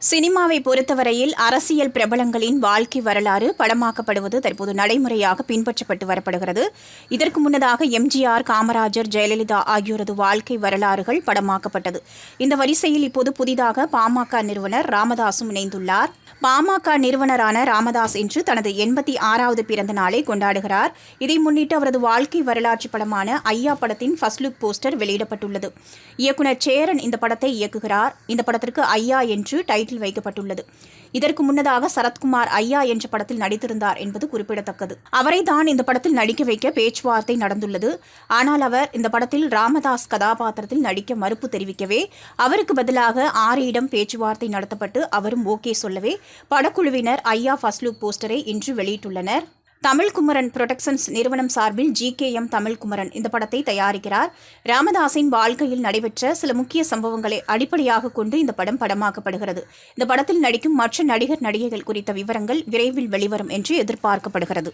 சினிமாவை பொறுத்தவரையில் அரசியல் பிரபலங்களின் வாழ்க்கை வரலாறு படமாக்கப்படுவது தற்போது நடைமுறையாக பின்பற்றப்பட்டு வரப்படுகிறது. இதற்கு முன்னதாக எம்ஜிஆர், காமராஜர், ஜெயலலிதா ஆகியோரது வாழ்க்கை வரலாறுகள் படமாக்கப்பட்டது. இந்த வரிசையில் இப்போது புதிதாக பாமக நிறுவனர் ராமதாசும் இணைந்துள்ளார். பாமக நிறுவனரான ராமதாஸ் இன்று தனது 86வது பிறந்த நாளை கொண்டாடுகிறார். இதை முன்னிட்டு அவரது வாழ்க்கை வரலாற்று படமான ஐயா படத்தின் ஃபர்ஸ்ட் லுக் போஸ்டர் வெளியிடப்பட்டுள்ளது. இயக்குனர் சேரன் இந்த படத்தை இயக்குகிறார். இந்த படத்திற்கு ஐயா என்று டைட்டில் வைக்கப்பட்டுள்ளது. இதற்கு முன்னதாக சரத்குமார் ஐயா என்ற படத்தில் நடித்திருந்தார் என்பது குறிப்பிடத்தக்கது. அவரை தான் இந்த படத்தில் நடிக்க வைக்க பேச்சுவார்த்தை நடந்துள்ளது. ஆனால் அவர் இந்த படத்தில் ராமதாஸ் கதாபாத்திரத்தில் நடிக்க மறுப்பு தெரிவிக்கவே அவருக்கு பதிலாக ஆரியிடம் பேச்சுவார்த்தை நடத்தப்பட்டு அவரும் ஓகே சொல்லவே படக்குழுவினர் ஐயா ஃபர்ஸ்ட் லுக் போஸ்டரை இன்று வெளியிட்டுள்ளனர். தமிழ்குமரன் புரொடக்ஷன்ஸ் நிறுவனம் சார்பில் GKM தமிழ்குமரன் இந்த படத்தை தயாரிக்கிறார். ராமதாஸின் வாழ்க்கையில் நடைபெற்ற சில முக்கிய சம்பவங்களை அடிப்படையாக கொண்டு இந்த படம் படமாக்கப்படுகிறது. இந்த படத்தில் நடிக்கும் மற்ற நடிகர் நடிகைகள் குறித்த விவரங்கள் விரைவில் வெளிவரும் என்று எதிர்பார்க்கப்படுகிறது.